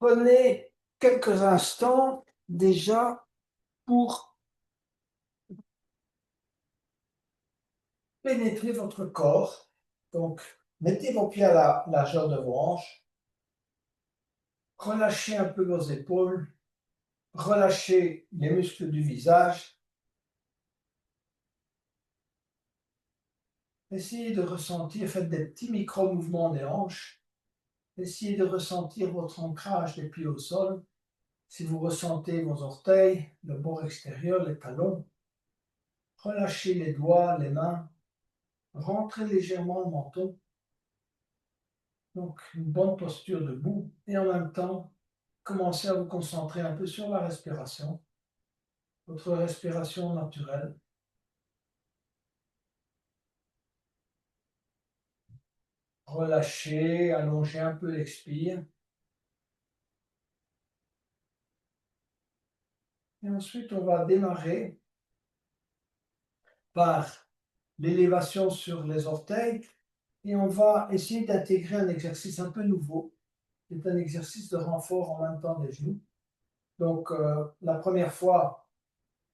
Prenez quelques instants déjà pour pénétrer votre corps. Donc, mettez vos pieds à la largeur de vos hanches, relâchez un peu vos épaules, relâchez les muscles du visage. Essayez de ressentir, faites des petits micro-mouvements des hanches. Essayez de ressentir votre ancrage des pieds au sol. Si vous ressentez vos orteils, le bord extérieur, les talons, relâchez les doigts, les mains, rentrez légèrement le menton. Donc, une bonne posture debout et en même temps, commencez à vous concentrer un peu sur la respiration, votre respiration naturelle. Relâchez, allongez un peu l'expire. Et ensuite, on va démarrer par l'élévation sur les orteils et on va essayer d'intégrer un exercice un peu nouveau. C'est un exercice de renfort en même temps des genoux. Donc, la première fois,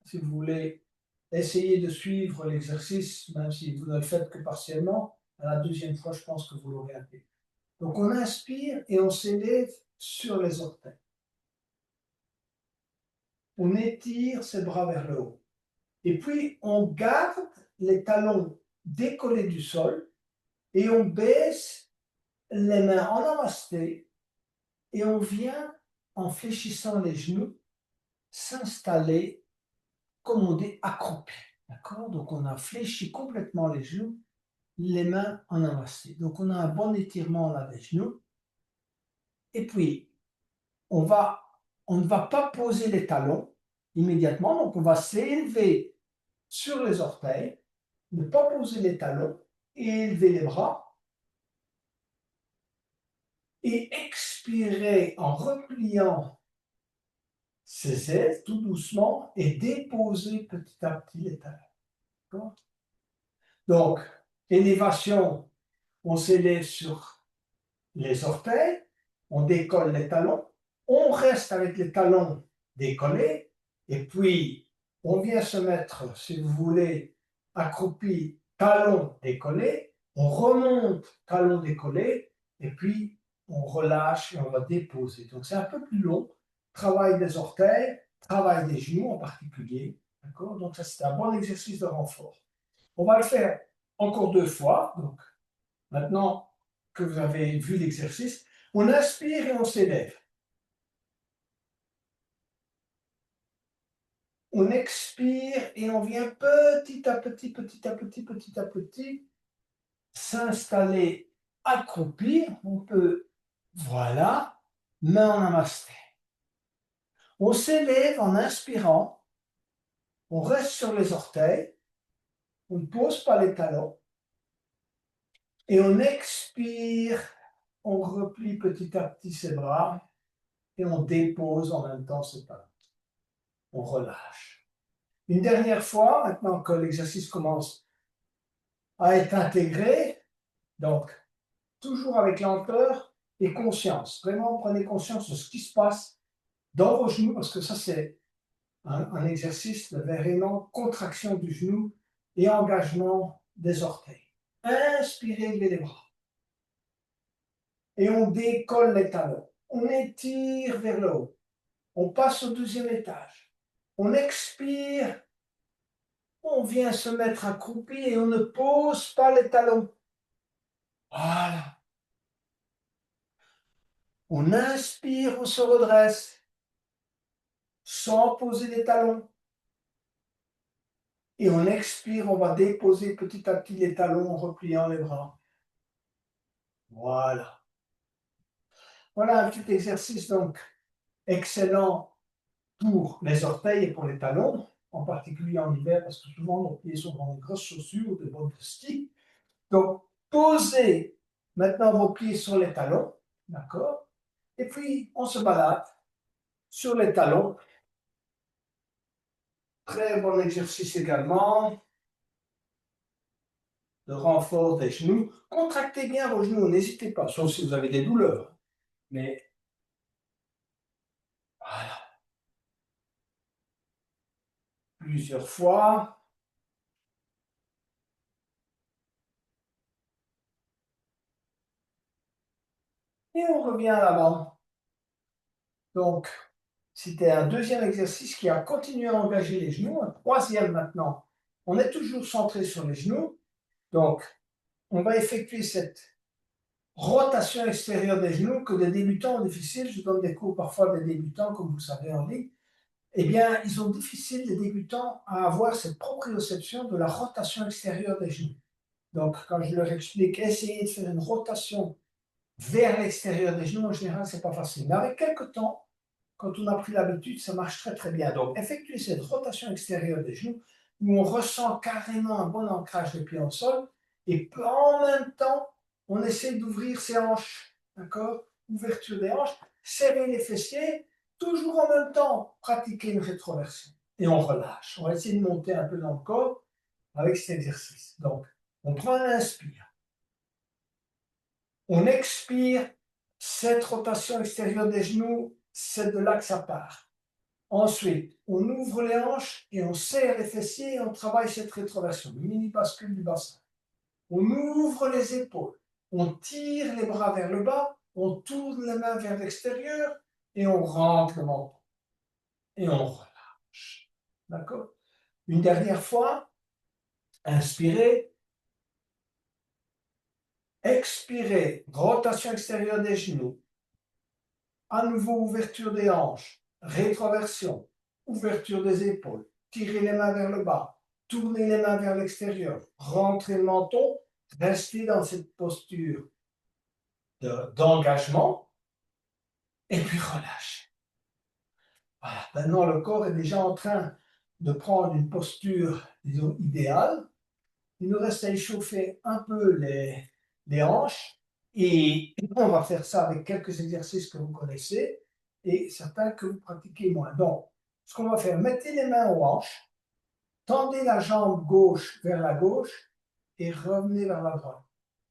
si vous voulez, essayez de suivre l'exercice, même si vous ne le faites que partiellement. À la deuxième fois, je pense que vous l'aurez intégré. Donc, on inspire et on s'élève sur les orteils. On étire ses bras vers le haut. Et puis, on garde les talons décollés du sol et on baisse les mains en namasté et on vient, en fléchissant les genoux, s'installer, comme on dit, accroupi. D'accord? Donc, on a fléchi complètement les genoux, les mains en namasté. Donc, on a un bon étirement là des genoux. Et puis, on ne va pas poser les talons immédiatement, donc on va s'élever sur les orteils, ne pas poser les talons, et élever les bras, et expirer en repliant ses ailes tout doucement et déposer petit à petit les talons. Donc, élévation, on s'élève sur les orteils, on décolle les talons, on reste avec les talons décollés, et puis on vient se mettre, si vous voulez, accroupi, talons décollés, on remonte, talons décollés, et puis on relâche et on va déposer. Donc c'est un peu plus long, travail des orteils, travail des genoux en particulier. D'accord? Donc ça c'est un bon exercice de renfort. On va le faire encore 2 fois. Donc maintenant que vous avez vu l'exercice, on inspire et on s'élève. On expire et on vient petit à petit, petit à petit, petit à petit, s'installer accroupi. On peut, voilà, main en namasté. On s'élève en inspirant, on reste sur les orteils, on ne pose pas les talons, et on expire, on replie petit à petit ses bras, et on dépose en même temps ses talons. On relâche. Une dernière fois, maintenant que l'exercice commence à être intégré, donc toujours avec lenteur et conscience. Vraiment, prenez conscience de ce qui se passe dans vos genoux, parce que ça, c'est un exercice de vraiment contraction du genou et engagement des orteils. Inspirez, levez les bras. Et on décolle les talons. On étire vers le haut. On passe au deuxième étage. On expire. On vient se mettre accroupi et on ne pose pas les talons. Voilà. On inspire, on se redresse sans poser les talons. Et on expire, on va déposer petit à petit les talons en repliant les bras. Voilà. Voilà un petit exercice donc excellent pour les orteils et pour les talons, en particulier en hiver parce que souvent nos pieds sont dans de grosses chaussures ou de bonnes ski. Donc posez maintenant vos pieds sur les talons, d'accord? Et puis on se balade sur les talons. Très bon exercice également de renfort des genoux. Contractez bien vos genoux, n'hésitez pas, sauf si vous avez des douleurs. Mais plusieurs fois. Et on revient à l'avant. Donc, c'était un deuxième exercice qui a continué à engager les genoux. Un troisième maintenant. On est toujours centré sur les genoux. Donc, on va effectuer cette rotation extérieure des genoux que des débutants ont difficile. Je donne des cours parfois des débutants, comme vous savez en ligne. Eh bien, ils ont difficile, les débutants, à avoir cette proprioception de la rotation extérieure des genoux. Donc, quand je leur explique, essayez de faire une rotation vers l'extérieur des genoux, en général, ce n'est pas facile. Mais avec quelques temps, quand on a pris l'habitude, ça marche très très bien. Donc, effectuer cette rotation extérieure des genoux, où on ressent carrément un bon ancrage des pieds au sol, et en même temps, on essaie d'ouvrir ses hanches, d'accord? Ouverture des hanches, serrer les fessiers, toujours en même temps, pratiquer une rétroversion. Et on relâche. On va essayer de monter un peu dans le corps avec cet exercice. Donc, on prend un inspire. On expire, cette rotation extérieure des genoux, c'est de là que ça part. Ensuite, on ouvre les hanches et on serre les fessiers et on travaille cette rétroversion, mini bascule du bassin. On ouvre les épaules, on tire les bras vers le bas, on tourne les mains vers l'extérieur et on rentre le menton. Et on relâche. D'accord? Une dernière fois, inspirez, expirez, rotation extérieure des genoux. À nouveau, ouverture des hanches, rétroversion, ouverture des épaules, tirez les mains vers le bas, tournez les mains vers l'extérieur, rentrez le menton, restez dans cette posture d'engagement, et puis relâchez. Voilà. Maintenant, le corps est déjà en train de prendre une posture, disons, idéale. Il nous reste à échauffer un peu les hanches, et on va faire ça avec quelques exercices que vous connaissez et certains que vous pratiquez moins. Donc, ce qu'on va faire, mettez les mains aux hanches, tendez la jambe gauche vers la gauche et revenez vers la droite.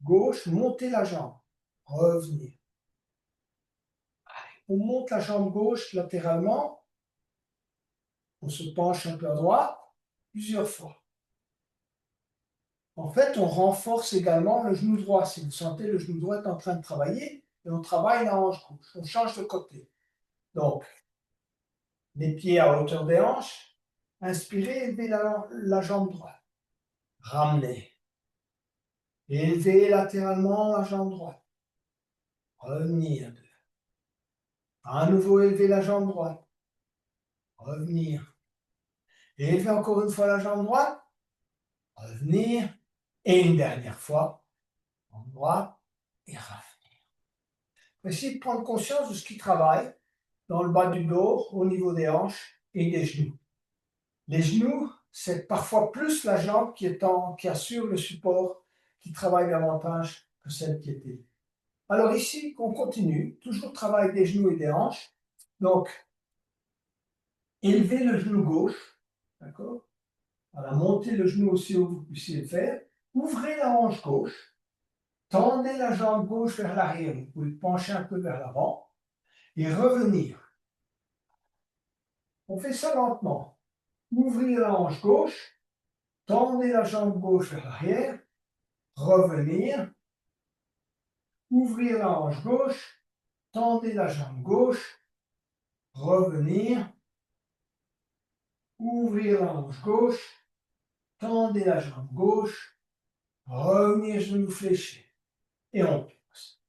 Gauche, montez la jambe, revenez. On monte la jambe gauche latéralement, on se penche un peu à droite, plusieurs fois. En fait, on renforce également le genou droit. Si vous sentez le genou droit est en train de travailler, et on travaille la hanche gauche. On change de côté. Donc, les pieds à hauteur des hanches. Inspirez, élevez la jambe droite. Ramenez. Élevez latéralement la jambe droite. Revenir. À nouveau, élevez la jambe droite. Revenir. Élevez encore une fois la jambe droite. Revenir. Et une dernière fois. Jambe droite. Et revenir. Essayez de prendre conscience de ce qui travaille dans le bas du dos, au niveau des hanches et des genoux. Les genoux, c'est parfois plus la jambe qui assure le support, qui travaille davantage que celle qui est élevée. Alors ici, on continue, toujours travail des genoux et des hanches. Donc, élevez le genou gauche, d'accord? Voilà, montez le genou aussi haut que vous puissiez le faire. Ouvrez la hanche gauche, tendez la jambe gauche vers l'arrière, vous pouvez pencher un peu vers l'avant et revenir. On fait ça lentement. Ouvrez la hanche gauche, tendez la jambe gauche vers l'arrière, revenir, ouvrir la hanche gauche, tendez la jambe gauche, revenir, ouvrir la hanche gauche, tendez la jambe gauche, revenir genou fléché. Et on pose.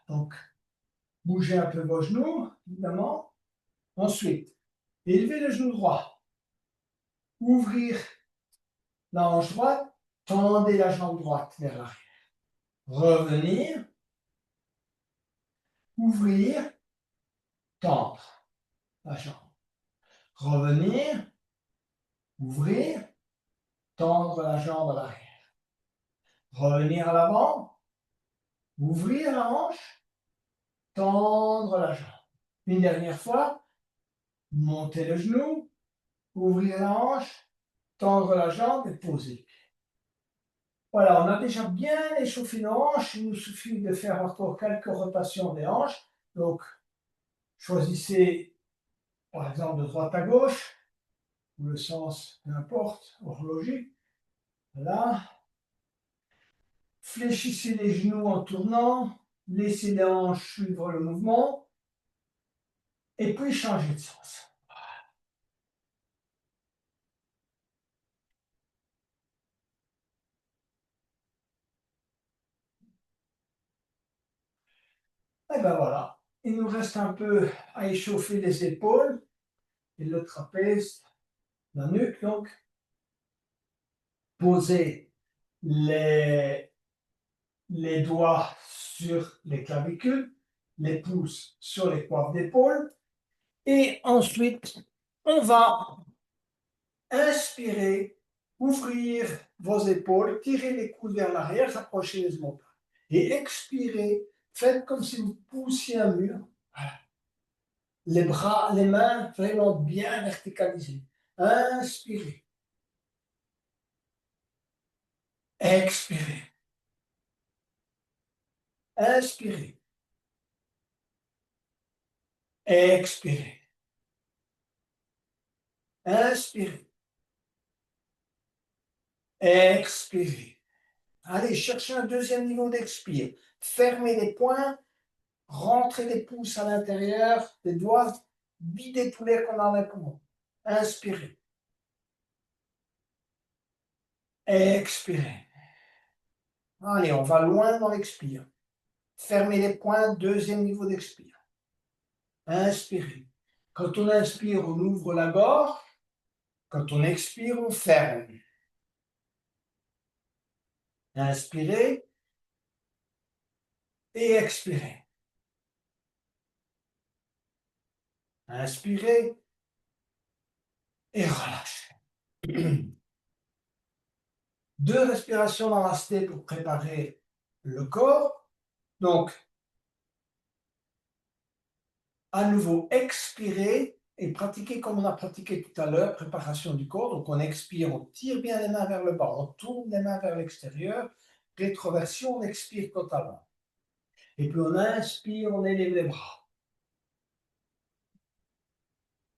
Donc, bougez un peu vos genoux, évidemment. Ensuite, élevez le genou droit, ouvrir la hanche droite, tendez la jambe droite vers l'arrière. Revenir, ouvrir, tendre la jambe. Revenir, ouvrir, tendre la jambe à l'arrière. Revenir à l'avant, ouvrir la hanche, tendre la jambe. Une dernière fois, monter le genou, ouvrir la hanche, tendre la jambe et poser. Voilà, on a déjà bien échauffé nos hanches. Il nous suffit de faire encore quelques rotations des hanches. Donc, choisissez par exemple de droite à gauche. ou le sens, peu importe, horloger. Là. Fléchissez les genoux en tournant, laissez les hanches suivre le mouvement, et puis changez de sens. Et ben voilà, il nous reste un peu à échauffer les épaules et le trapèze, la nuque donc. Posez les doigts sur les clavicules, les pouces sur les coifes d'épaule, et ensuite on va inspirer, ouvrir vos épaules, tirer les coudes vers l'arrière, approchez les omoplates. Et expirez, faites comme si vous poussiez un mur. Voilà. Les bras, les mains vraiment bien verticalisées. Inspirez. Expirez. Inspirez. Expirez. Inspirez. Expirez. Allez, cherchez un deuxième niveau d'expire. Fermez les poings, rentrez les pouces à l'intérieur des doigts, videz tout l'air qu'on a dans les poumons. Inspirez. Expirez. Allez, on va loin dans l'expire. Fermez les poings, deuxième niveau d'expire. Inspirez. Quand on inspire, on ouvre la gorge. Quand on expire, on ferme. Inspirez et expirez. Inspirez et relâchez. Deux respirations namasté pour préparer le corps. Donc, à nouveau, expirez et pratiquez comme on a pratiqué tout à l'heure, préparation du corps. Donc, on expire, on tire bien les mains vers le bas, on tourne les mains vers l'extérieur. Rétroversion, on expire totalement. Et puis, on inspire, on élève les bras.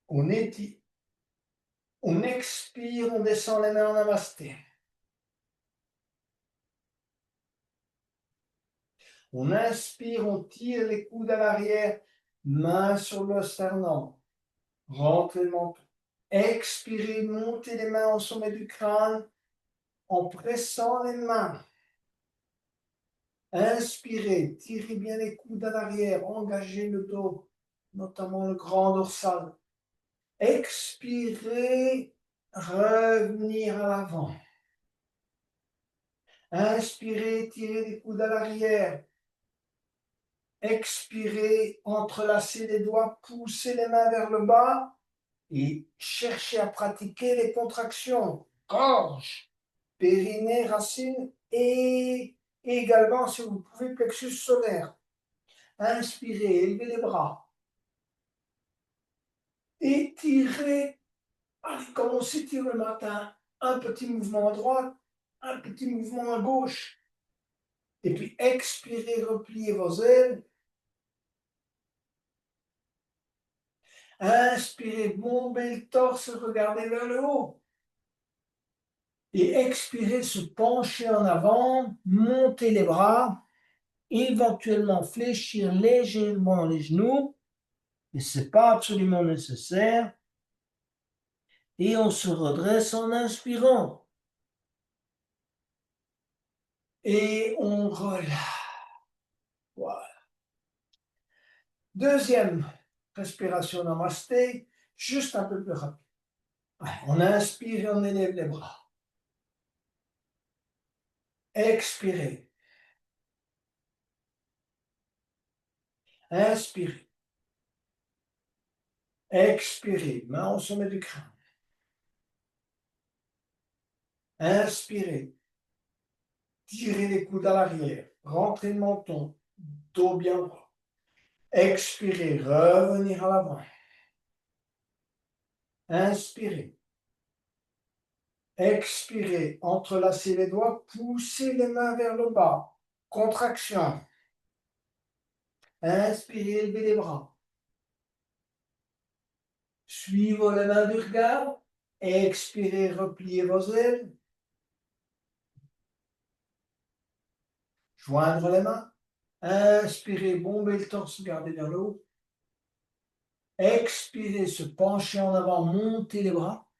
On étire. On expire, on descend les mains en namasté. On inspire, on tire les coudes à l'arrière, main sur le sternum. Rentrez le menton. Expirez, montez les mains au sommet du crâne en pressant les mains. Inspirez, tirez bien les coudes à l'arrière, engagez le dos, notamment le grand dorsal. Expirez, revenir à l'avant. Inspirez, tirez les coudes à l'arrière. Expirez, entrelacez les doigts, poussez les mains vers le bas et cherchez à pratiquer les contractions. Gorge, périnée, racine et également, si vous pouvez, plexus solaire. Inspirez, élevez les bras. Étirez, allez, comme on s'étire le matin, un petit mouvement à droite, un petit mouvement à gauche. Et puis expirez, repliez vos ailes. Inspirez, bombez le torse, regardez vers le haut. Et expirez, se pencher en avant, monter les bras, éventuellement fléchir légèrement les genoux, mais ce n'est pas absolument nécessaire. Et on se redresse en inspirant. Et on relâche. Voilà. Deuxième respiration namasté, juste un peu plus rapide. On inspire et on élève les bras. Expirez. Inspirez. Expirez. Main au sommet du crâne. Inspirez. Tirez les coudes à l'arrière. Rentrez le menton. Dos bien droit. Expirez. Revenir à l'avant. Inspirez. Expirez. Entrelacez les doigts. Poussez les mains vers le bas. Contraction. Inspirez. Élevez les bras. Suivre les mains du regard. Expirez, repliez vos ailes. Joindre les mains. Inspirez, bombez le torse, gardez vers le haut. Expirez, se pencher en avant, monter les bras.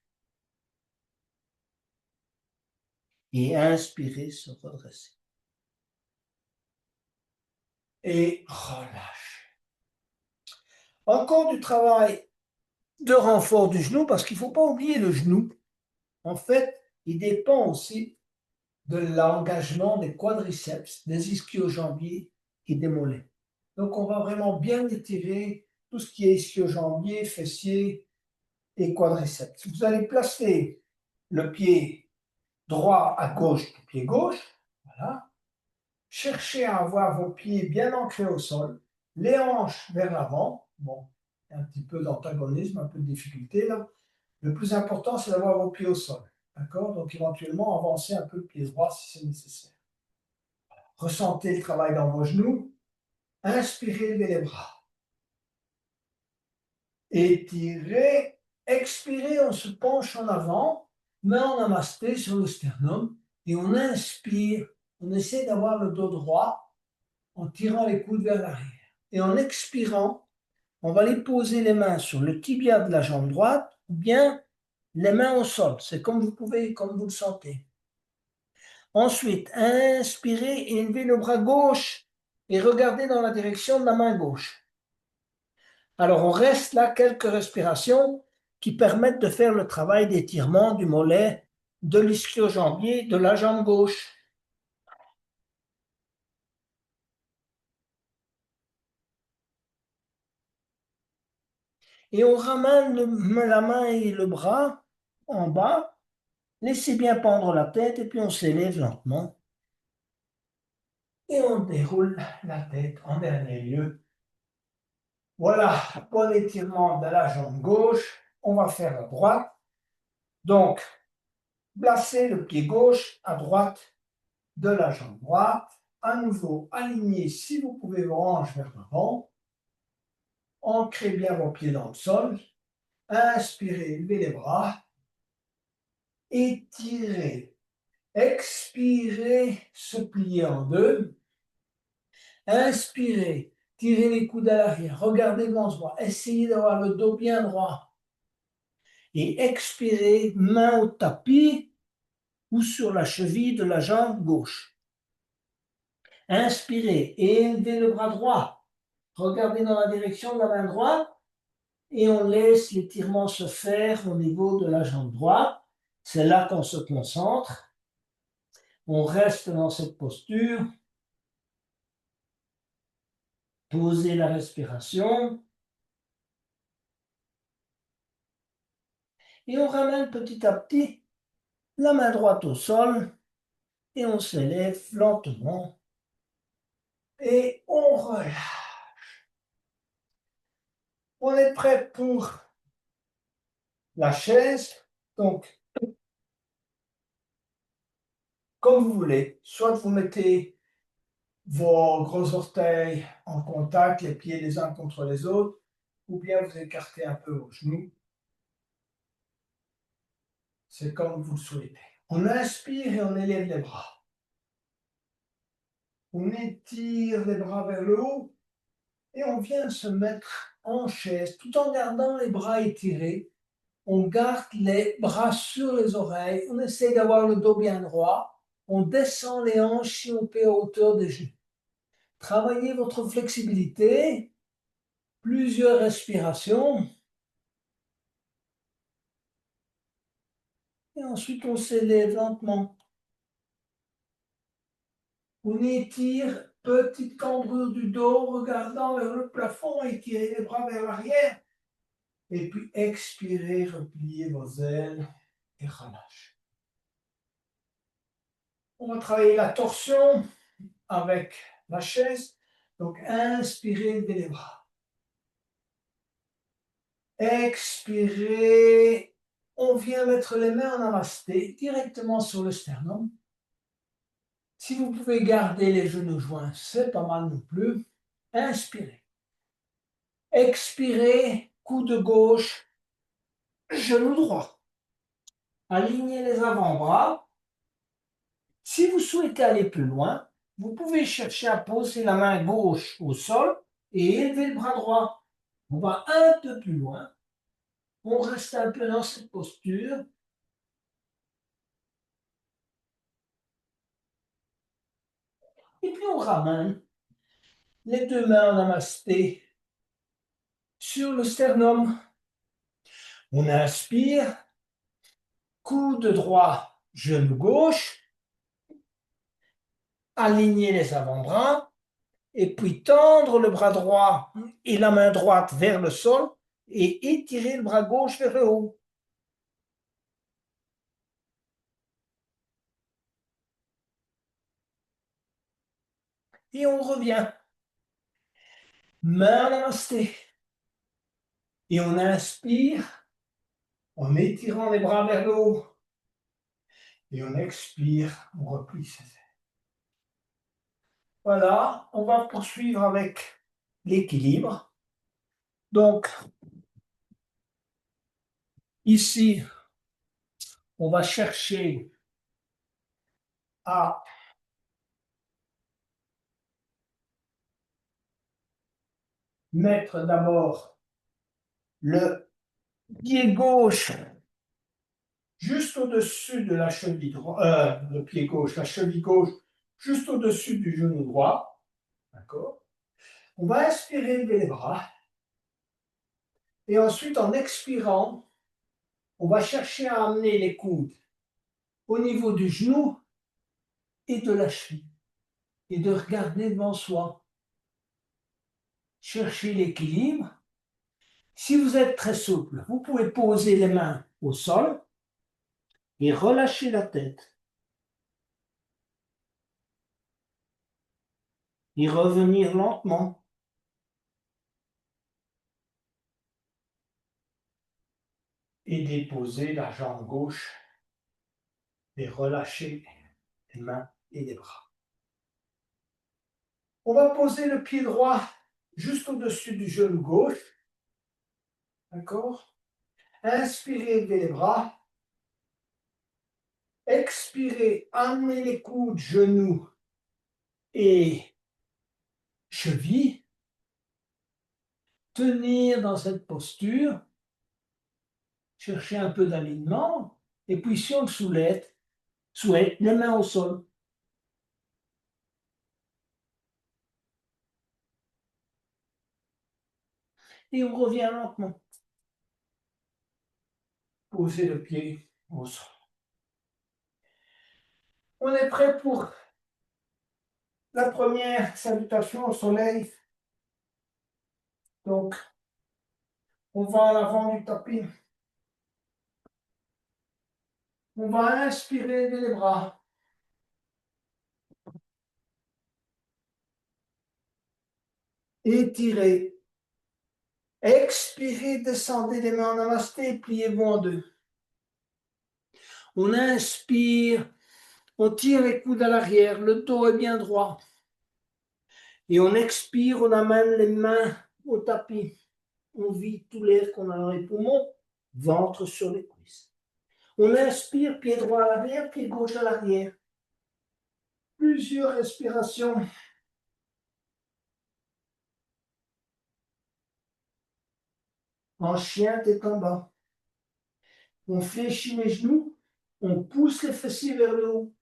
Et inspirez, se redresser. Et relâchez. Encore du travail de renfort du genou, parce qu'il ne faut pas oublier le genou. En fait, il dépend aussi de l'engagement des quadriceps, des ischio-jambiers et des mollets. Donc, on va vraiment bien étirer tout ce qui est ischio-jambier, fessier et quadriceps. Vous allez placer le pied droit à gauche du pied gauche. Voilà. Cherchez à avoir vos pieds bien ancrés au sol, les hanches vers l'avant. Bon, un petit peu d'antagonisme, un peu de difficulté là. Le plus important, c'est d'avoir vos pieds au sol. D'accord? Donc, éventuellement, avancez un peu le pied droit si c'est nécessaire. Ressentez le travail dans vos genoux. Inspirez, levez les bras. Étirez. Expirez, on se penche en avant, main en namasté sur le sternum, et on inspire. On essaie d'avoir le dos droit en tirant les coudes vers l'arrière. Et en expirant, on va aller poser les mains sur le tibia de la jambe droite ou bien les mains au sol. C'est comme vous pouvez, comme vous le sentez. Ensuite, inspirez et élevez le bras gauche et regardez dans la direction de la main gauche. Alors, on reste là quelques respirations qui permettent de faire le travail d'étirement du mollet, de l'ischio-jambier, de la jambe gauche. Et on ramène la main et le bras en bas. Laissez bien pendre la tête et puis on s'élève lentement. Et on déroule la tête en dernier lieu. Voilà, bon étirement de la jambe gauche. On va faire la droite. Donc, placez le pied gauche à droite de la jambe droite. À nouveau, alignez si vous pouvez vos hanches vers l'avant. Ancrez bien vos pieds dans le sol. Inspirez, levez les bras. Étirez. Expirez, se plier en deux. Inspirez, tirez les coudes à l'arrière, regardez devant soi, essayez d'avoir le dos bien droit. Et expirez, main au tapis ou sur la cheville de la jambe gauche. Inspirez, élevez le bras droit, regardez dans la direction de la main droite et on laisse l'étirement se faire au niveau de la jambe droite. C'est là qu'on se concentre. On reste dans cette posture. Posez la respiration. Et on ramène petit à petit la main droite au sol et on s'élève lentement et on relâche. On est prêt pour la chaise. Donc, comme vous voulez, soit vous mettez vos gros orteils en contact, les pieds les uns contre les autres, ou bien vous écartez un peu vos genoux. C'est comme vous le souhaitez. On inspire et on élève les bras. On étire les bras vers le haut et on vient se mettre en chaise tout en gardant les bras étirés. On garde les bras sur les oreilles, on essaie d'avoir le dos bien droit, on descend les hanches si on peut à hauteur des genoux. Travaillez votre flexibilité, plusieurs respirations, et ensuite on s'élève lentement. On étire, petite cambrure du dos, regardant vers le plafond, étirez les bras vers l'arrière, et puis expirez, repliez vos ailes et relâchez. On va travailler la torsion avec la chaise. Donc, inspirez, levez les bras. Expirez. On vient mettre les mains en namasté directement sur le sternum. Si vous pouvez garder les genoux joints, c'est pas mal non plus. Inspirez. Expirez, coude gauche, genou droit. alignez les avant-bras. Si vous souhaitez aller plus loin, vous pouvez chercher à poser la main gauche au sol et élever le bras droit. On va un peu plus loin. On reste un peu dans cette posture. Et puis on ramène les deux mains en namasté sur le sternum. On inspire, coude droit, genou gauche, aligner les avant-bras, et puis tendre le bras droit et la main droite vers le sol et étirer le bras gauche vers le haut. Et on revient. Main en namasté. Et on inspire en étirant les bras vers le haut. Et on expire, on replie ses ailes. Voilà, on va poursuivre avec l'équilibre. Donc, ici, on va chercher à mettre d'abord le pied gauche juste au-dessus de la cheville droite, le pied gauche, la cheville gauche, juste au-dessus du genou droit. D'accord? On va inspirer, lever les bras. Et ensuite, en expirant, on va chercher à amener les coudes au niveau du genou et de la cheville. Et de regarder devant soi. Chercher l'équilibre. Si vous êtes très souple, vous pouvez poser les mains au sol et relâcher la tête. Et revenir lentement. Et déposer la jambe gauche et relâcher les mains et les bras. On va poser le pied droit juste au-dessus du genou gauche. D'accord? Inspirez, levez les bras. Expirez, amenez les coudes, genoux et chevilles. Tenir dans cette posture. Cherchez un peu d'alignement. Et puis si on le souhaite, les mains au sol. Et on revient lentement. Posez le pied au sol. On est prêt pour la première salutation au soleil. Donc, on va en avant du tapis. On va inspirer, lever les bras. Étirez. Expirez, descendez les mains en namasté, pliez-vous en deux. On inspire, on tire les coudes à l'arrière, le dos est bien droit. Et on expire, on amène les mains au tapis. On vide tout l'air qu'on a dans les poumons, ventre sur les cuisses. On inspire, pied droit à l'arrière, pied gauche à l'arrière. Plusieurs respirations. En chien, tête en bas. On fléchit les genoux, on pousse les fessiers vers le haut.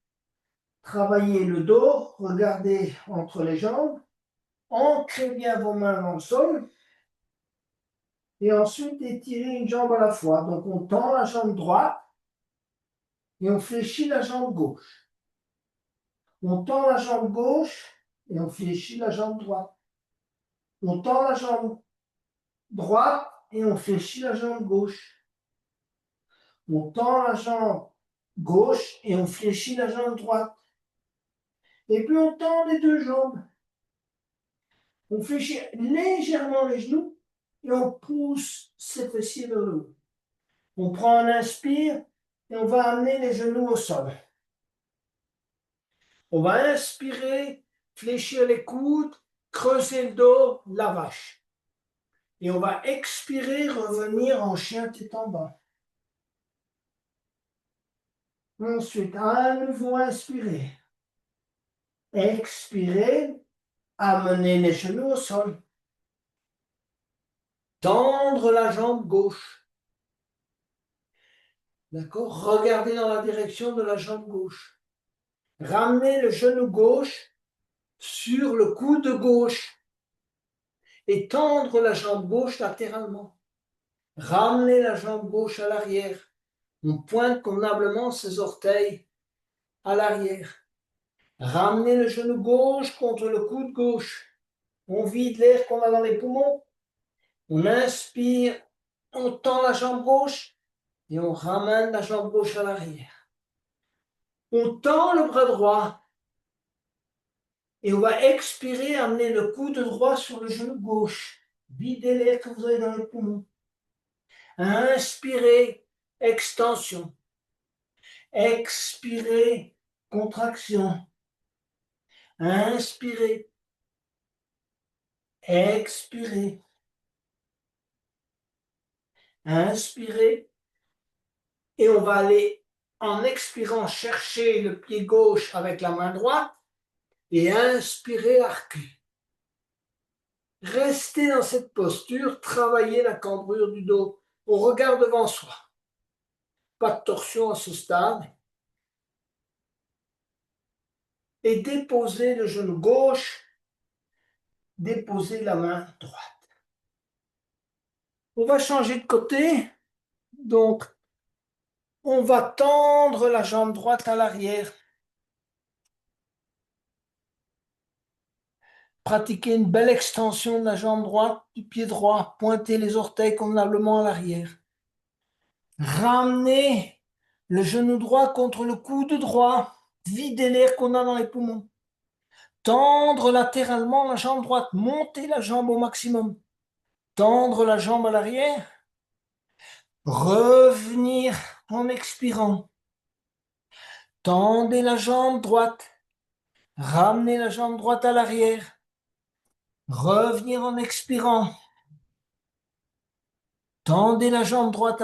Travaillez le dos, regardez entre les jambes, ancrez bien vos mains dans le sol et ensuite étirez une jambe à la fois. Donc on tend la jambe droite et on fléchit la jambe gauche. On tend la jambe gauche et on fléchit la jambe droite. On tend la jambe droite et on fléchit la jambe gauche. On tend la jambe gauche et on fléchit la jambe droite. Et puis on tend les deux jambes. On fléchit légèrement les genoux et on pousse ses fessiers vers le haut. On prend un inspire et on va amener les genoux au sol. On va inspirer, fléchir les coudes, creuser le dos, la vache. Et on va expirer, revenir en chien tête en bas. Ensuite, à nouveau inspirer. Expirer, amener les genoux au sol. Tendre la jambe gauche. D'accord? Regardez dans la direction de la jambe gauche. Ramenez le genou gauche sur le coude gauche et tendre la jambe gauche latéralement. Ramenez la jambe gauche à l'arrière. On pointe convenablement ses orteils à l'arrière. Ramenez le genou gauche contre le coude gauche. On vide l'air qu'on a dans les poumons. On inspire, on tend la jambe gauche et on ramène la jambe gauche à l'arrière. On tend le bras droit et on va expirer, amener le coude droit sur le genou gauche. Videz l'air que vous avez dans les poumons. Inspirez, extension. Expirez, contraction. Inspirez, expirez. Inspirez. Et on va aller, en expirant, chercher le pied gauche avec la main droite et inspirer, arquer. Restez dans cette posture, travaillez la cambrure du dos. On regarde devant soi. Pas de torsion à ce stade. Et déposez le genou gauche, déposez la main droite. On va changer de côté. Donc, on va tendre la jambe droite à l'arrière. Pratiquez une belle extension de la jambe droite du pied droit. Pointez les orteils convenablement à l'arrière. Ramenez le genou droit contre le coude droit. Videz l'air qu'on a dans les poumons. Tendre latéralement la jambe droite. Montez la jambe au maximum. Tendre la jambe à l'arrière. Revenir en expirant. Tendez la jambe droite. Ramenez la jambe droite à l'arrière. Revenir en expirant. Tendez la jambe droite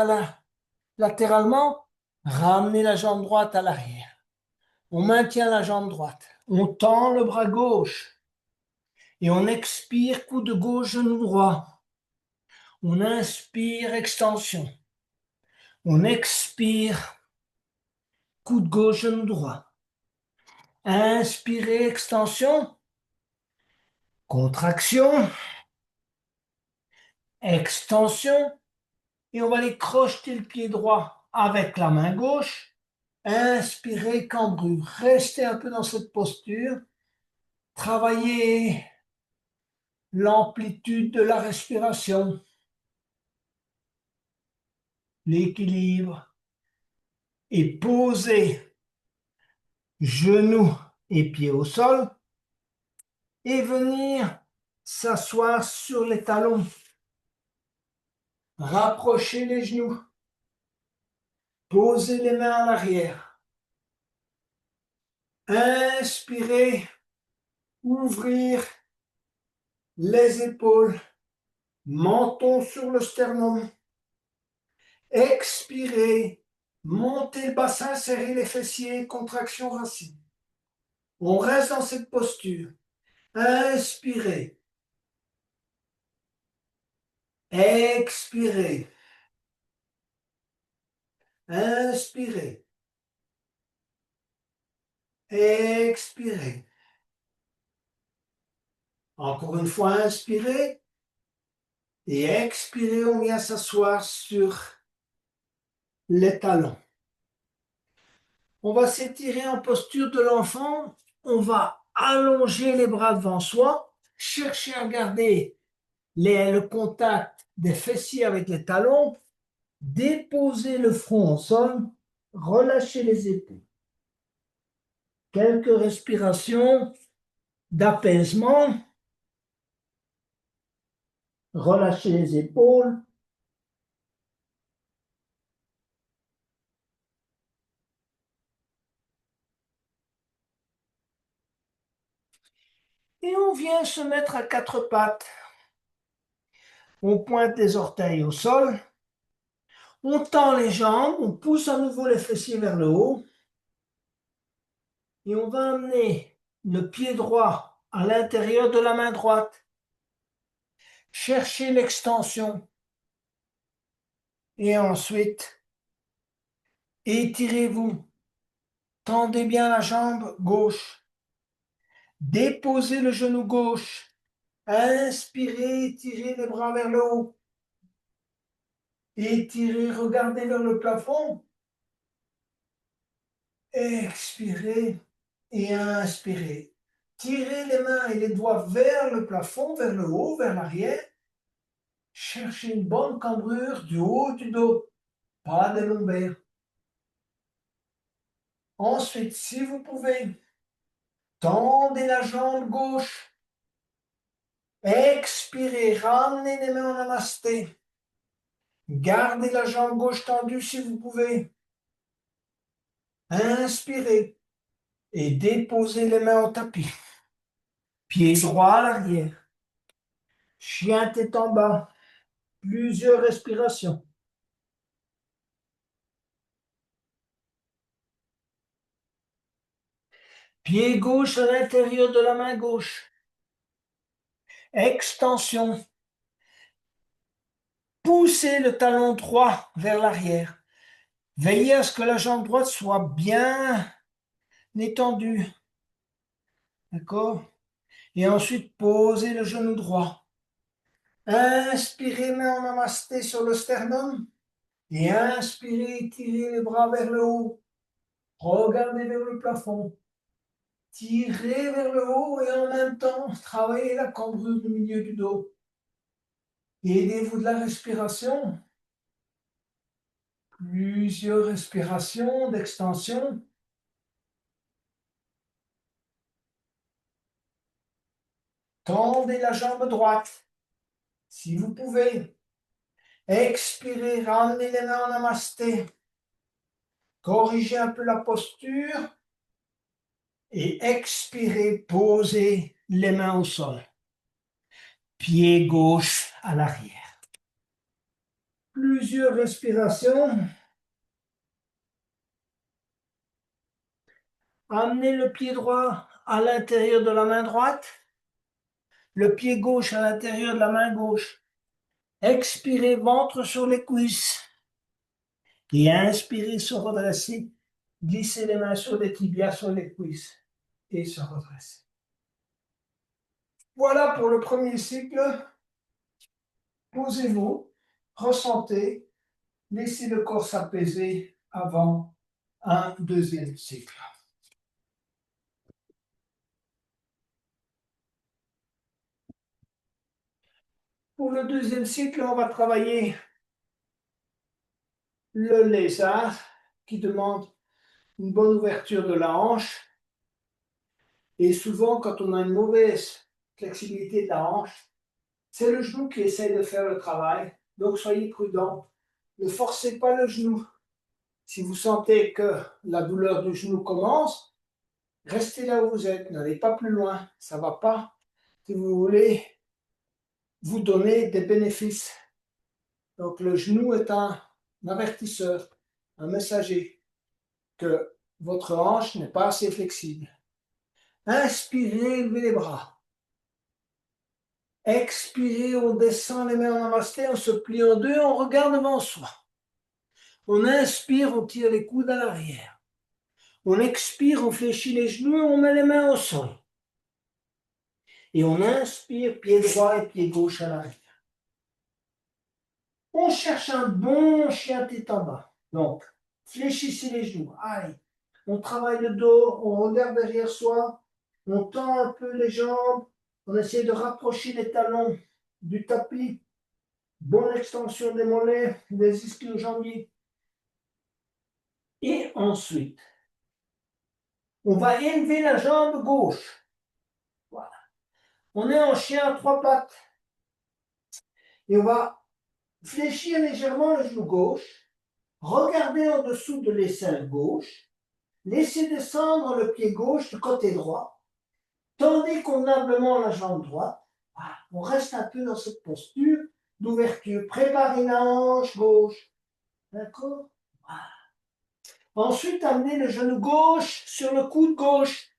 latéralement. Ramenez la jambe droite à l'arrière. On maintient la jambe droite. On tend le bras gauche. Et on expire, coude gauche, genou droit. On inspire, extension. On expire, coude gauche, genou droit. Inspirez, extension. Contraction. Extension. Et on va aller crocheter le pied droit avec la main gauche. Inspirez, cambrure. Restez un peu dans cette posture. Travaillez l'amplitude de la respiration, l'équilibre. Et posez genoux et pieds au sol. Et venir s'asseoir sur les talons. Rapprochez les genoux. Posez les mains à l'arrière. Inspirez, ouvrir les épaules, menton sur le sternum. Expirez, montez le bassin, serrez les fessiers, contraction racine. On reste dans cette posture. Inspirez. Expirez. Inspirez. Expirez. Encore une fois, inspirez. Et expirez, on vient s'asseoir sur les talons. On va s'étirer en posture de l'enfant. On va allonger les bras devant soi. Chercher à garder le contact des fessiers avec les talons. Déposer le front au sol. Relâcher les épaules. Quelques respirations d'apaisement. Relâchez les épaules. Et on vient se mettre à quatre pattes. On pointe les orteils au sol. On tend les jambes. On pousse à nouveau les fessiers vers le haut. Et on va amener le pied droit à l'intérieur de la main droite. Cherchez l'extension. Et ensuite, étirez-vous. Tendez bien la jambe gauche. Déposez le genou gauche. Inspirez, étirez les bras vers le haut. Étirez, regardez vers le plafond. Expirez et inspirez. Tirez les mains et les doigts vers le plafond, vers le haut, vers l'arrière. Cherchez une bonne cambrure du haut du dos, pas de lombaires. Ensuite, si vous pouvez, tendez la jambe gauche. Expirez, ramenez les mains en namasté. Gardez la jambe gauche tendue si vous pouvez. Inspirez et déposez les mains au tapis. Pied droit à l'arrière. Chien tête en bas. Plusieurs respirations. Pied gauche à l'intérieur de la main gauche. Extension. Poussez le talon droit vers l'arrière. Veillez à ce que la jambe droite soit bien étendue. D'accord? Et ensuite, posez le genou droit. Inspirez, main en namasté sur le sternum. Et inspirez, étirez les bras vers le haut. Regardez vers le plafond. Tirez vers le haut et en même temps, travaillez la cambrure du milieu du dos. Aidez-vous de la respiration. Plusieurs respirations d'extension. Tendez la jambe droite, si vous pouvez. Expirez, ramenez les mains en namasté. Corrigez un peu la posture. Et expirez, posez les mains au sol. Pied gauche à l'arrière. Plusieurs respirations. Amenez le pied droit à l'intérieur de la main droite. Le pied gauche à l'intérieur de la main gauche. Expirez, ventre sur les cuisses. Et inspirez, se redresser. Glissez les mains sur les tibias, sur les cuisses. Et se redresser. Voilà pour le premier cycle. Posez-vous, ressentez, laissez le corps s'apaiser avant un deuxième cycle. Pour le deuxième cycle, on va travailler le lézard qui demande une bonne ouverture de la hanche. Et souvent, quand on a une mauvaise flexibilité de la hanche, c'est le genou qui essaie de faire le travail. Donc, soyez prudent. Ne forcez pas le genou. Si vous sentez que la douleur du genou commence, restez là où vous êtes. N'allez pas plus loin. Ça ne va pas. Si vous voulez vous donner des bénéfices. Donc, le genou est un avertisseur, un messager que votre hanche n'est pas assez flexible. Inspirez, élevez les bras. Expirez, on descend les mains en namasté, on se plie en deux, on regarde devant soi. On inspire, on tire les coudes à l'arrière. On expire, on fléchit les genoux, on met les mains au sol. Et on inspire, pied droit et pied gauche à l'arrière. On cherche un bon chien tête en bas. Donc, fléchissez les genoux. Allez. On travaille le dos, on regarde derrière soi, on tend un peu les jambes, on essaie de rapprocher les talons du tapis. Bonne extension des mollets, des ischio-jambiers. Et ensuite, on va élever la jambe gauche. Voilà. On est en chien à trois pattes. Et on va fléchir légèrement le genou gauche, regarder en dessous de l'aisselle gauche, laisser descendre le pied gauche du côté droit, tendez convenablement la jambe droite. Voilà. On reste un peu dans cette posture d'ouverture. Préparez la hanche gauche. D'accord? Voilà. Ensuite, amenez le genou gauche sur le coude gauche.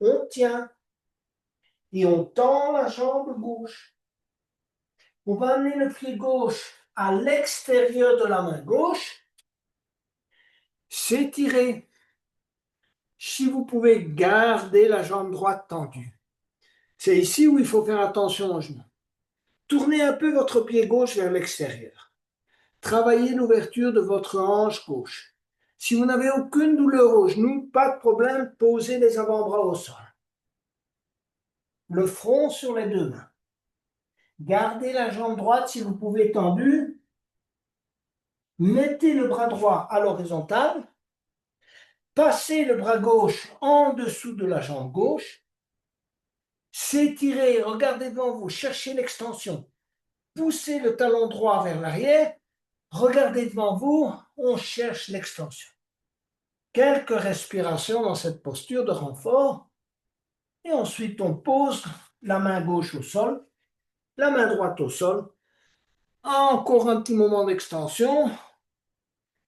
On tient. Et on tend la jambe gauche. On va amener le pied gauche à l'extérieur de la main gauche. S'étirer. Si vous pouvez garder la jambe droite tendue. C'est ici où il faut faire attention au genou. Tournez un peu votre pied gauche vers l'extérieur. Travaillez l'ouverture de votre hanche gauche. Si vous n'avez aucune douleur au genou, pas de problème, posez les avant-bras au sol. Le front sur les deux mains. Gardez la jambe droite si vous pouvez tendue. Mettez le bras droit à l'horizontale. Passez le bras gauche en dessous de la jambe gauche. S'étirez, regardez devant vous, cherchez l'extension. Poussez le talon droit vers l'arrière. Regardez devant vous, on cherche l'extension. Quelques respirations dans cette posture de renfort. Et ensuite, on pose la main gauche au sol, la main droite au sol. Encore un petit moment d'extension.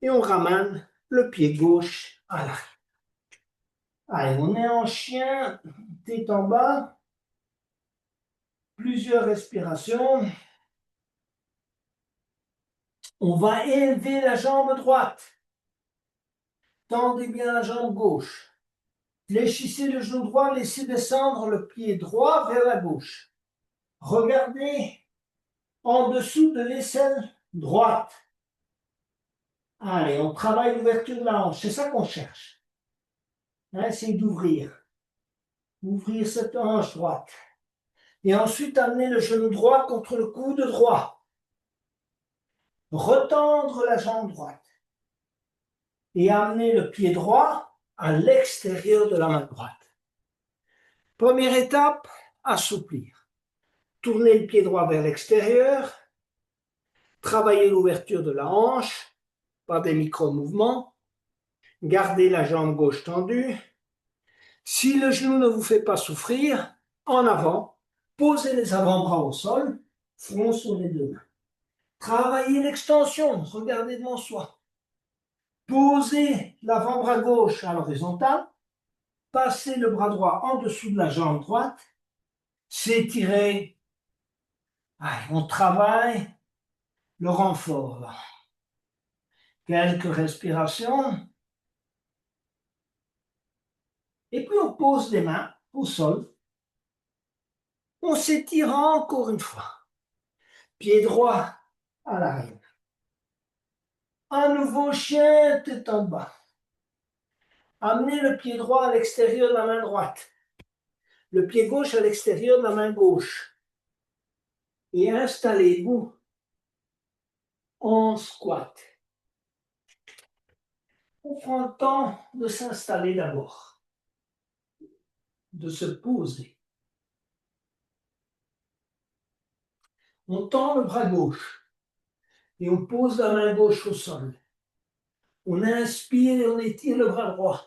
Et on ramène le pied gauche à l'arrière. Allez, on est en chien, tête en bas. Plusieurs respirations. On va élever la jambe droite. Tendez bien la jambe gauche. Fléchissez le genou droit, laissez descendre le pied droit vers la gauche. Regardez en dessous de l'aisselle droite. Allez, on travaille l'ouverture de la hanche. C'est ça qu'on cherche. Essayez d'ouvrir. Ouvrir cette hanche droite. Et ensuite, amener le genou droit contre le coude droit. Retendre la jambe droite. Et amener le pied droit à l'extérieur de la main droite. Première étape, assouplir. Tournez le pied droit vers l'extérieur. Travaillez l'ouverture de la hanche par des micro-mouvements. Gardez la jambe gauche tendue. Si le genou ne vous fait pas souffrir, en avant, posez les avant-bras au sol, front sur les deux mains. Travaillez l'extension, regardez devant soi. Posez l'avant-bras gauche à l'horizontale, passez le bras droit en dessous de la jambe droite, s'étirer. Allez, on travaille le renfort. Là. Quelques respirations. Et puis on pose les mains au sol. On s'étire encore une fois. Pied droit à l'arrière. Un nouveau chien, tête en bas. Amenez le pied droit à l'extérieur de la main droite. Le pied gauche à l'extérieur de la main gauche. Et installez-vous en squat. On prend le temps de s'installer d'abord, de se poser. On tend le bras gauche et on pose la main gauche au sol. On inspire et on étire le bras droit.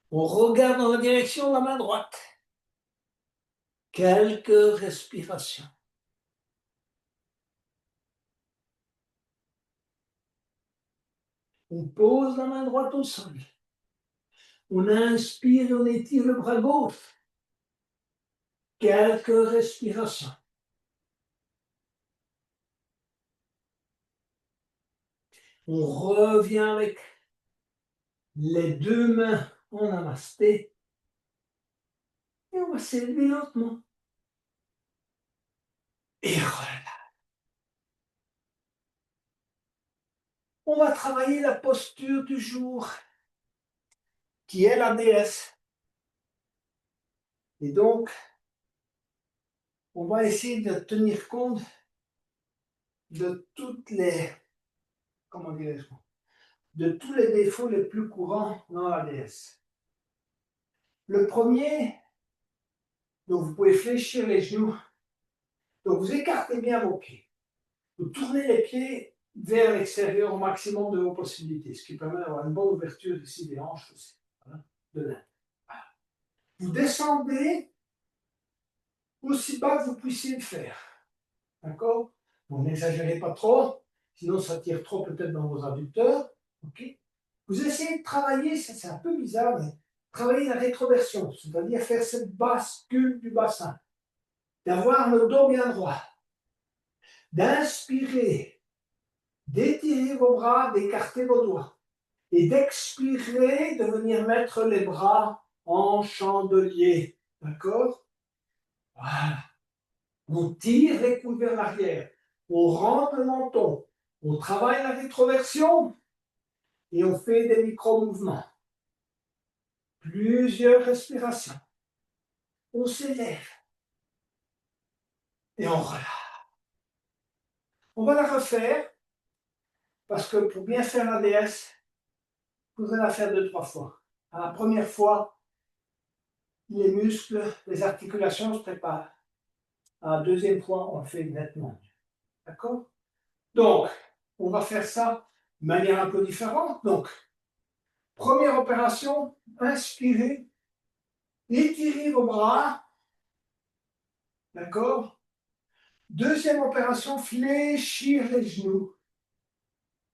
On regarde dans la direction de la main droite. Quelques respirations. On pose la main droite au sol. On inspire et on étire le bras gauche. Quelques respirations. On revient avec les deux mains en namasté. Et on va s'élever lentement. Et relâche. On va travailler la posture du jour, qui est la déesse. Et donc, on va essayer de tenir compte de toutes les, comment dirais-je, de tous les défauts les plus courants dans la déesse. Le premier, donc vous pouvez fléchir les genoux. Donc vous écartez bien vos pieds. Vous tournez les pieds vers l'extérieur au maximum de vos possibilités, ce qui permet d'avoir une bonne ouverture ici des hanches aussi, voilà, de l'un. Voilà. Vous descendez aussi bas que vous puissiez le faire. D'accord? Vous n'exagérez pas trop, sinon ça tire trop peut-être dans vos adducteurs. Ok? Vous essayez de travailler, ça c'est un peu bizarre, mais travailler la rétroversion, c'est-à-dire faire cette bascule du bassin, d'avoir le dos bien droit, d'inspirer, d'étirer vos bras, d'écarter vos doigts, et d'expirer, de venir mettre les bras en chandelier. D'accord? Voilà. On tire les coudes vers l'arrière, on rentre le menton, on travaille la rétroversion et on fait des micro-mouvements. Plusieurs respirations. On s'élève et on relâche. On va la refaire parce que pour bien faire la DS, vous allez la faire 2-3 fois. À la première fois, les muscles, les articulations se préparent. À la deuxième fois, on le fait nettement. D'accord? Donc, on va faire ça de manière un peu différente. Donc, première opération, inspirez, étirez vos bras. D'accord? Deuxième opération, fléchir les genoux.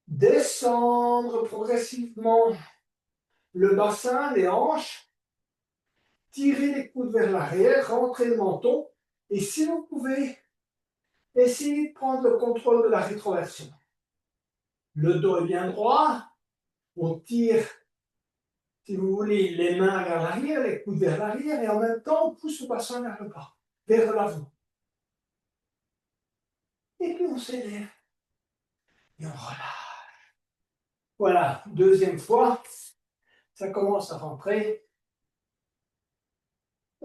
Descendre progressivement le bassin, les hanches. Tirer les coudes vers l'arrière, rentrer le menton. Et si vous pouvez, essayez de prendre le contrôle de la rétroversion. Le dos est bien droit. On tire, si vous voulez, les mains vers l'arrière, les coudes vers l'arrière. Et en même temps, on pousse le bassin vers le bas, vers l'avant. Et puis on s'élève. Et on relâche. Voilà, deuxième fois. Ça commence à rentrer.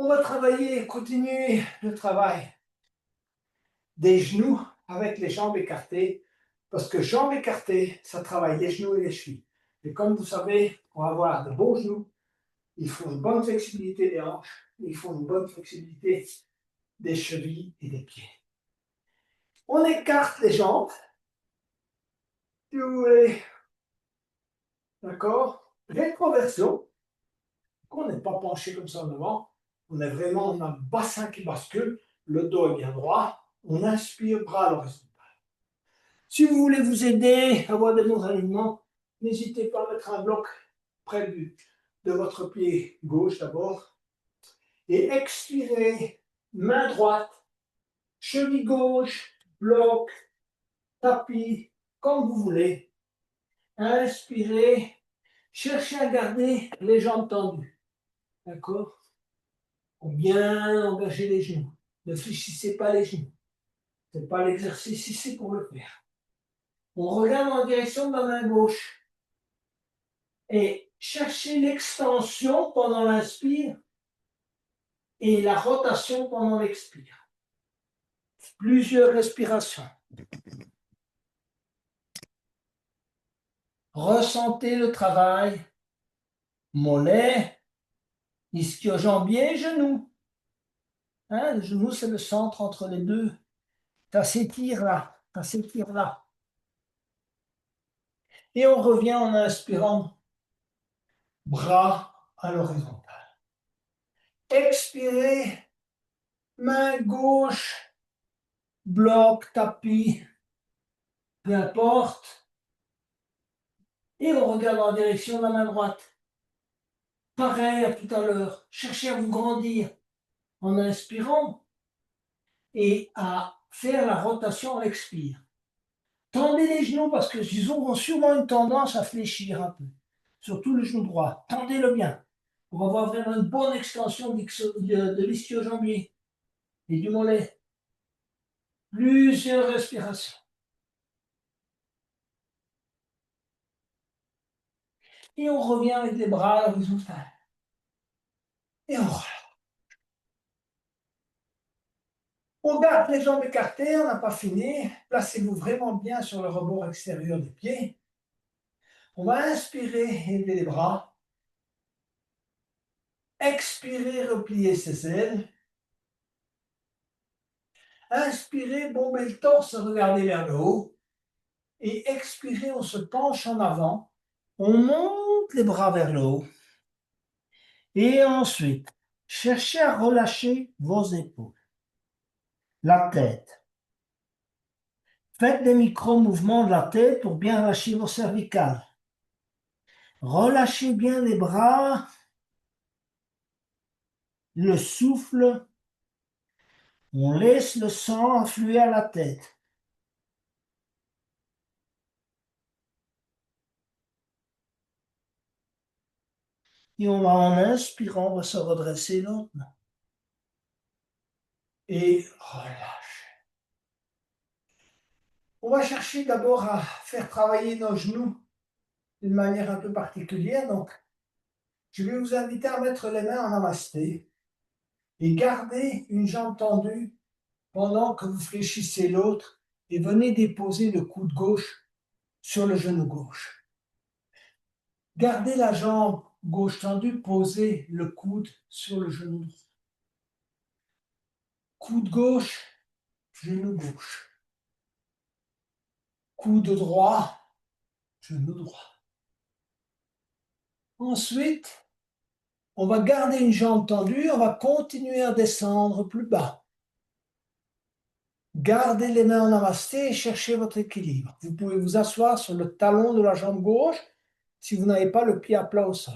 On va travailler, continuer le travail des genoux avec les jambes écartées, parce que jambes écartées, ça travaille les genoux et les chevilles. Et comme vous savez, pour avoir de beaux genoux, il faut une bonne flexibilité des hanches, il faut une bonne flexibilité des chevilles et des pieds. On écarte les jambes, si vous voulez, d'accord? Rétroversion, on n'est pas penché comme ça en avant, on est vraiment, on a le bassin qui bascule, le dos est bien droit, on inspire, bras à l'horizon. Si vous voulez vous aider à avoir des bons alignements, n'hésitez pas à mettre un bloc près de votre pied gauche d'abord. Et expirez, main droite, cheville gauche, bloc, tapis, comme vous voulez. Inspirez, cherchez à garder les jambes tendues. D'accord? Pour bien engager les genoux. Ne fléchissez pas les genoux. Ce n'est pas l'exercice ici pour le faire. On regarde en direction de la main gauche. Et cherchez l'extension pendant l'inspire et la rotation pendant l'expire. Plusieurs respirations. Ressentez le travail. Mollet, ischio-jambier, genou. Hein, le genou, c'est le centre entre les deux. Ça s'étire là, ça s'étire là. Et on revient en inspirant. Bras à l'horizontale. Expirez, main gauche, bloc, tapis, peu importe. Et on regarde en direction de la main droite. Pareil à tout à l'heure. Cherchez à vous grandir en inspirant et à faire la rotation à l'expire. Tendez les genoux parce qu'ils auront sûrement une tendance à fléchir un peu. Surtout le genou droit. Tendez-le bien pour avoir vraiment une bonne extension de l'ischio-jambier et du mollet. Plusieurs respirations. Et on revient avec les bras à l'horizontale. Et on relâche. On garde les jambes écartées, on n'a pas fini. Placez-vous vraiment bien sur le rebord extérieur des pieds. On va inspirer, élever les bras. Expirer, replier ses ailes. Inspirer, bomber le torse, regarder vers le haut. Et expirer, on se penche en avant. On monte les bras vers le haut. Et ensuite, cherchez à relâcher vos épaules. La tête. Faites des micro-mouvements de la tête pour bien relâcher vos cervicales. Relâchez bien les bras, le souffle. On laisse le sang affluer à la tête. Et on va en inspirant, on va se redresser lentement. Et relâche. On va chercher d'abord à faire travailler nos genoux d'une manière un peu particulière. Donc, je vais vous inviter à mettre les mains en namasté et garder une jambe tendue pendant que vous fléchissez l'autre et venez déposer le coude gauche sur le genou gauche. Gardez la jambe gauche tendue, posez le coude sur le genou droit. Coude gauche, genou gauche. Coude droit, genou droit. Ensuite, on va garder une jambe tendue, on va continuer à descendre plus bas. Gardez les mains en namasté et cherchez votre équilibre. Vous pouvez vous asseoir sur le talon de la jambe gauche si vous n'avez pas le pied à plat au sol.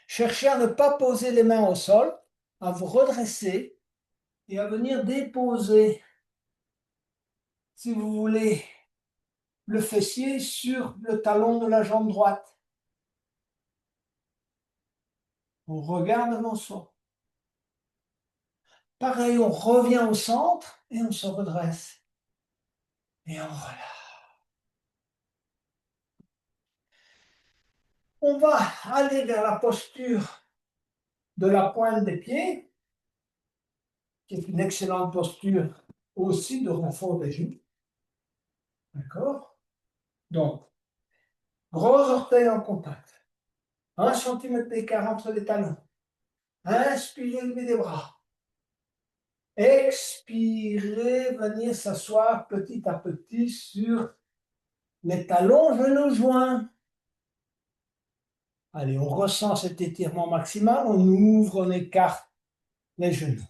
Cherchez à ne pas poser les mains au sol, à vous redresser et à venir déposer, si vous voulez, le fessier sur le talon de la jambe droite. On regarde devant soi. Pareil, on revient au centre et on se redresse. Et on relâche. On va aller vers la posture de la pointe des pieds, qui est une excellente posture aussi de renfort des genoux. D'accord? Donc, gros orteils en contact. 1 cm d'écart entre les talons. Inspirez, levez les bras. Expirez, venir s'asseoir petit à petit sur les talons, genoux joints. Allez, on ressent cet étirement maximal, on ouvre, on écarte les genoux.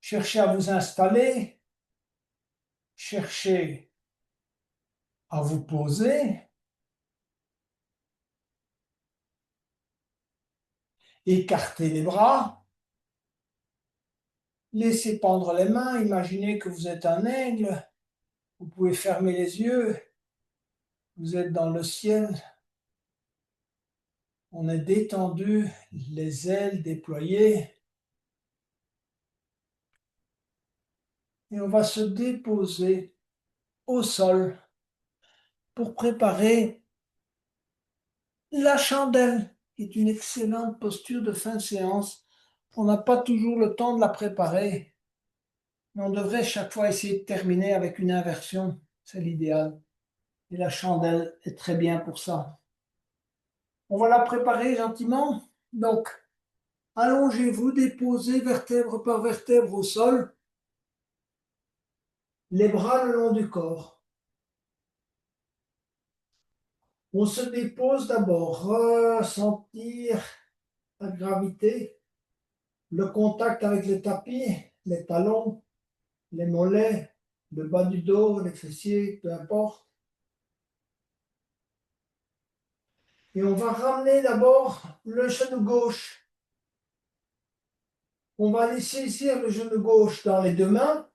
Cherchez à vous installer, cherchez à vous poser, écartez les bras, laissez pendre les mains, imaginez que vous êtes un aigle, vous pouvez fermer les yeux, vous êtes dans le ciel, on est détendu, les ailes déployées, et on va se déposer au sol pour préparer la chandelle, qui est une excellente posture de fin de séance. On n'a pas toujours le temps de la préparer, mais on devrait chaque fois essayer de terminer avec une inversion, c'est l'idéal. Et la chandelle est très bien pour ça. On va la préparer gentiment. Donc, allongez-vous, déposez vertèbre par vertèbre au sol, les bras le long du corps. On se dépose d'abord, ressentir la gravité, le contact avec le tapis, les talons, les mollets, le bas du dos, les fessiers, peu importe. Et on va ramener d'abord le genou gauche. On va aller saisir le genou gauche dans les deux mains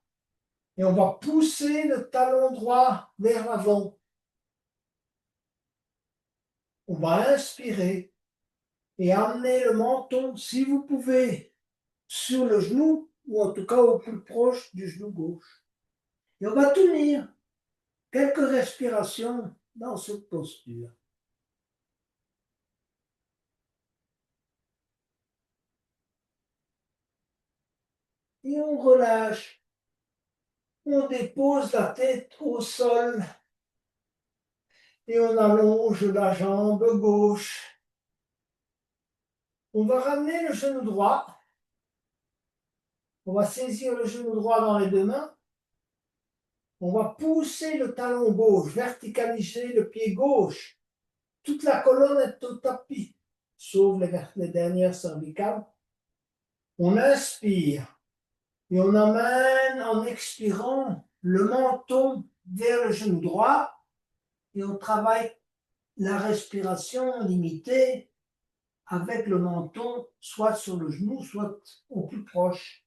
et on va pousser le talon droit vers l'avant. On va inspirer et amener le menton, si vous pouvez, sur le genou ou en tout cas au plus proche du genou gauche. Et on va tenir quelques respirations dans cette posture. Et on relâche. On dépose la tête au sol et on allonge la jambe gauche. On va ramener le genou droit. On va saisir le genou droit dans les deux mains. On va pousser le talon gauche, verticaliser le pied gauche. Toute la colonne est au tapis, sauf les dernières cervicales. On inspire et on amène en expirant le menton vers le genou droit et on travaille la respiration limitée avec le menton soit sur le genou, soit au plus proche.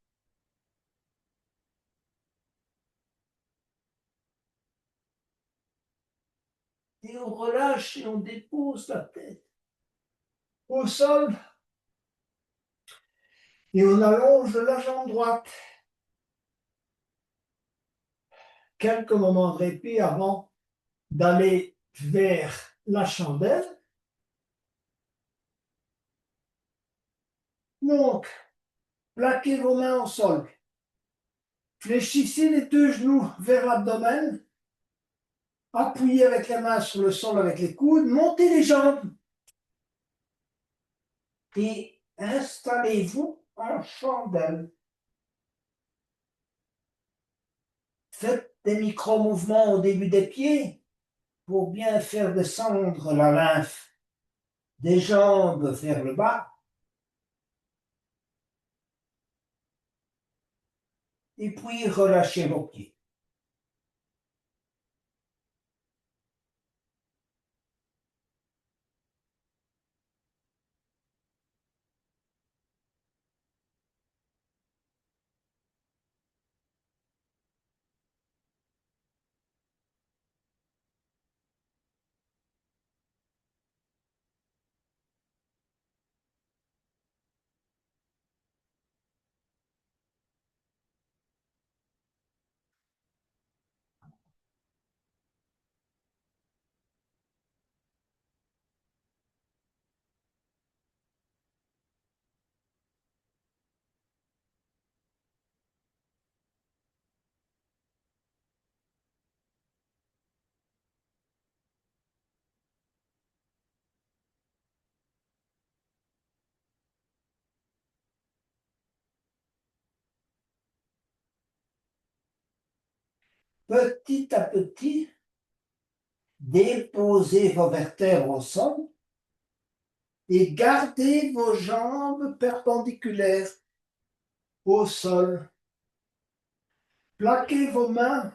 Et on relâche et on dépose la tête au sol et on allonge la jambe droite. Quelques moments de répit avant d'aller vers la chandelle. Donc, plaquez vos mains au sol. Fléchissez les deux genoux vers l'abdomen. Appuyez avec les mains sur le sol avec les coudes. Montez les jambes. Et installez-vous en chandelle. Faites des micro-mouvements au début des pieds pour bien faire descendre la lymphe des jambes vers le bas. Et puis relâchez vos pieds. Petit à petit, déposez vos vertèbres au sol et gardez vos jambes perpendiculaires au sol. Plaquez vos mains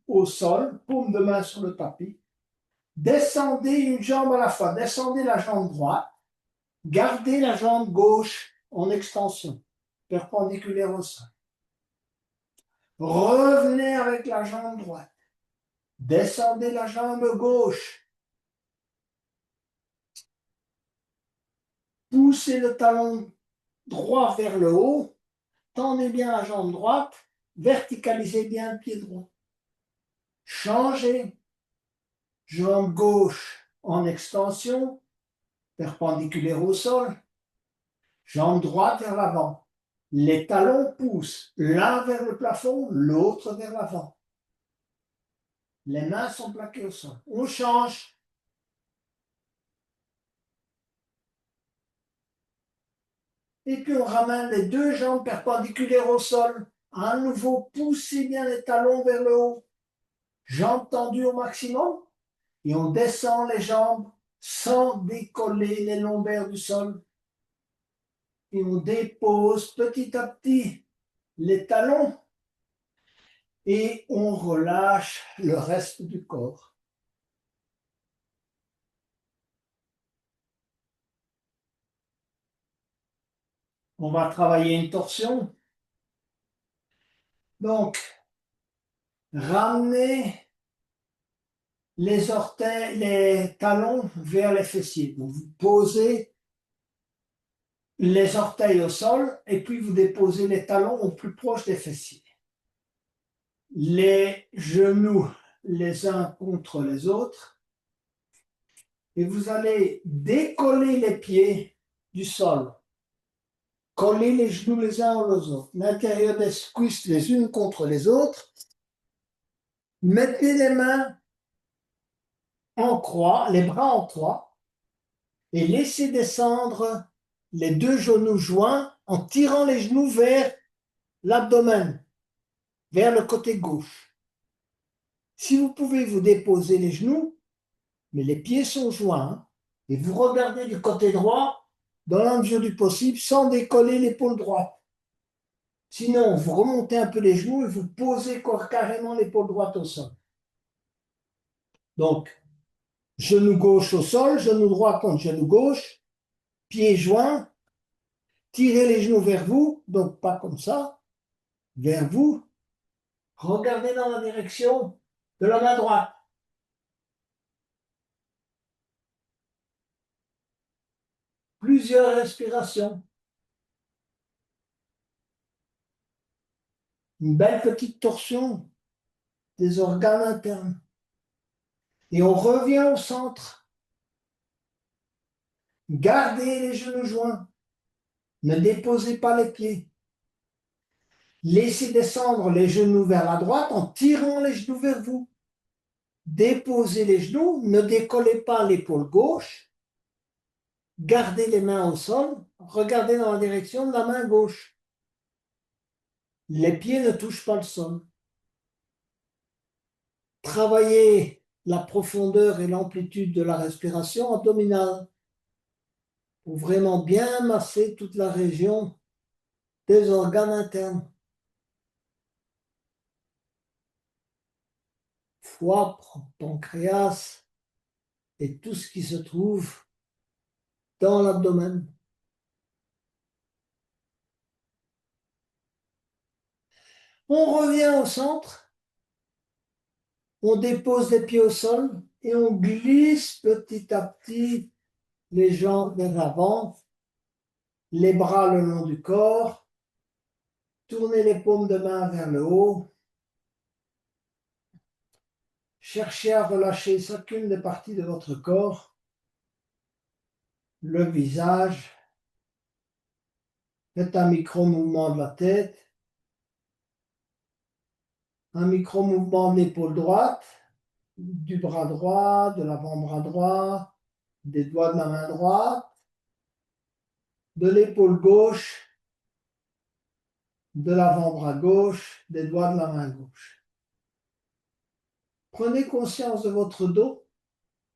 au sol, paume de main sur le tapis. Descendez une jambe à la fois. Descendez la jambe droite. Gardez la jambe gauche en extension, perpendiculaire au sol. Revenez avec la jambe droite. Descendez la jambe gauche. Poussez le talon droit vers le haut. Tendez bien la jambe droite. Verticalisez bien le pied droit. Changez. Jambe gauche en extension, perpendiculaire au sol. Jambe droite vers l'avant. Les talons poussent l'un vers le plafond, l'autre vers l'avant. Les mains sont plaquées au sol. On change. Et puis on ramène les deux jambes perpendiculaires au sol. À nouveau, poussez bien les talons vers le haut. Jambes tendues au maximum. Et on descend les jambes sans décoller les lombaires du sol. Et on dépose petit à petit les talons. Et on relâche le reste du corps. On va travailler une torsion. Donc, ramenez les orteils, les talons vers les fessiers. Donc, vous posez les orteils au sol et puis vous déposez les talons au plus proche des fessiers. Les genoux les uns contre les autres. Et vous allez décoller les pieds du sol. Coller les genoux les uns aux autres. L'intérieur des cuisses les unes contre les autres. Mettez les mains en croix, les bras en croix, et laissez descendre les deux genoux joints en tirant les genoux vers l'abdomen, vers le côté gauche. Si vous pouvez, vous déposez les genoux, mais les pieds sont joints, hein, et vous regardez du côté droit dans la mesure du possible sans décoller l'épaule droite. Sinon, vous remontez un peu les genoux et vous posez carrément l'épaule droite au sol. Donc, genou gauche au sol, genou droit contre genou gauche, pieds joints, tirez les genoux vers vous, donc pas comme ça, vers vous. Regardez dans la direction de la main droite. Plusieurs respirations. Une belle petite torsion des organes internes. Et on revient au centre. Gardez les genoux joints. Ne déposez pas les pieds. Laissez descendre les genoux vers la droite en tirant les genoux vers vous. Déposez les genoux, ne décollez pas l'épaule gauche. Gardez les mains au sol. Regardez dans la direction de la main gauche. Les pieds ne touchent pas le sol. Travaillez la profondeur et l'amplitude de la respiration abdominale pour vraiment bien masser toute la région des organes internes. Foie, pancréas et tout ce qui se trouve dans l'abdomen. On revient au centre, on dépose les pieds au sol et on glisse petit à petit les jambes vers l'avant, les bras le long du corps, tournez les paumes de main vers le haut. Cherchez à relâcher chacune des parties de votre corps, le visage. Faites un micro-mouvement de la tête, un micro-mouvement de l'épaule droite, du bras droit, de l'avant-bras droit, des doigts de la main droite, de l'épaule gauche, de l'avant-bras gauche, des doigts de la main gauche. Prenez conscience de votre dos.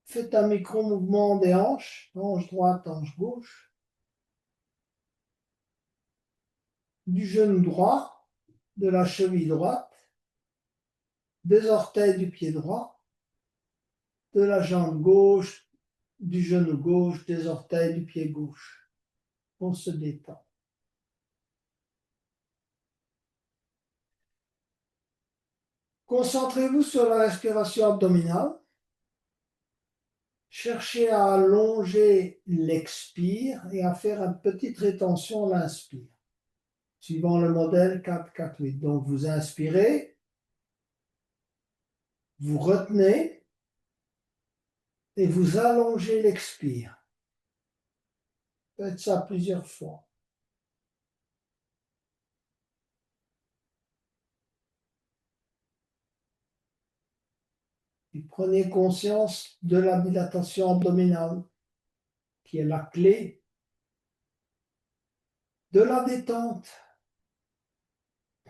Faites un micro-mouvement des hanches, hanche droite, hanche gauche, du genou droit, de la cheville droite, des orteils du pied droit, de la jambe gauche, du genou gauche, des orteils du pied gauche. On se détend. Concentrez-vous sur la respiration abdominale. Cherchez à allonger l'expire et à faire une petite rétention à l'inspire, suivant le modèle 4-4-8. Donc vous inspirez, vous retenez et vous allongez l'expire. Faites ça plusieurs fois. Et prenez conscience de la dilatation abdominale, qui est la clé de la détente,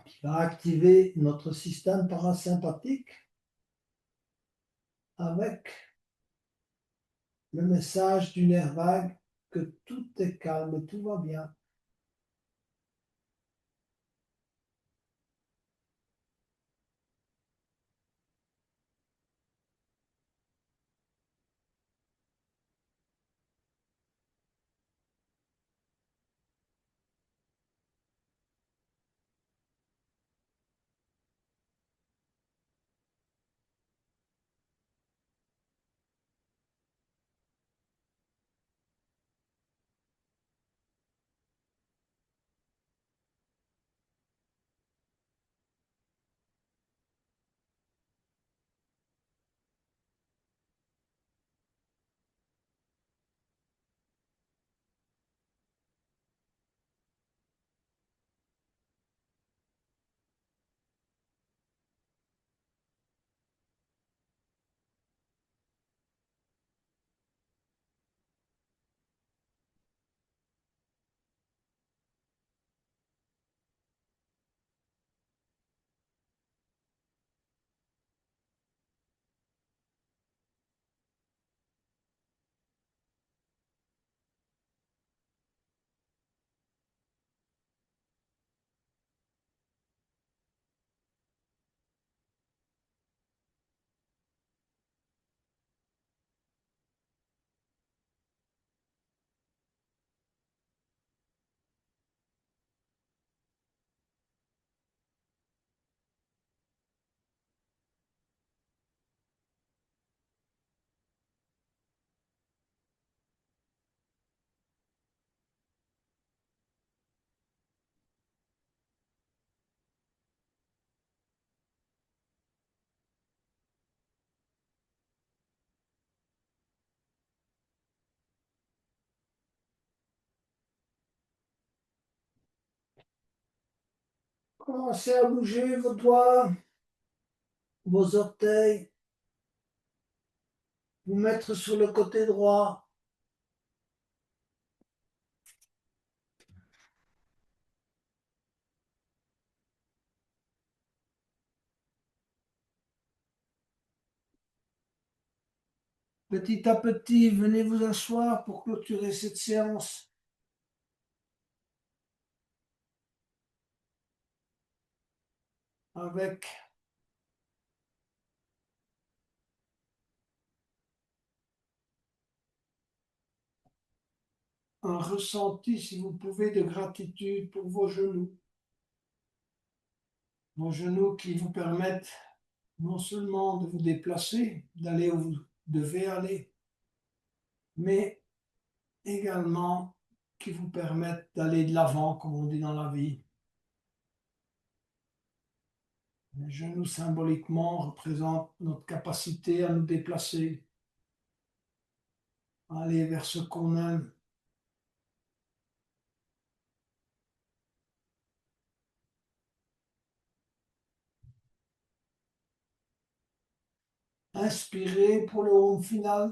qui va activer notre système parasympathique avec le message du nerf vague que tout est calme, tout va bien. Commencez à bouger vos doigts, vos orteils, vous mettre sur le côté droit. Petit à petit, venez vous asseoir pour clôturer cette séance. Avec un ressenti, si vous pouvez, de gratitude pour vos genoux. Vos genoux qui vous permettent non seulement de vous déplacer, d'aller où vous devez aller, mais également qui vous permettent d'aller de l'avant, comme on dit dans la vie. Les genoux symboliquement représentent notre capacité à nous déplacer, à aller vers ce qu'on aime. Inspirez pour le home final.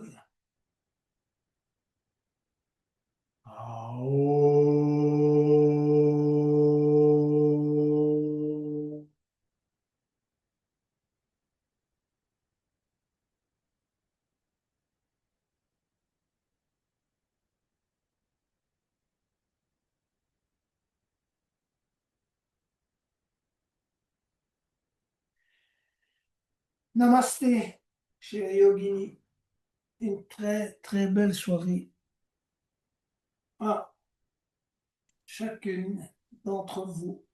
Namasté, chérie Yogini. Une très très belle soirée à chacune d'entre vous.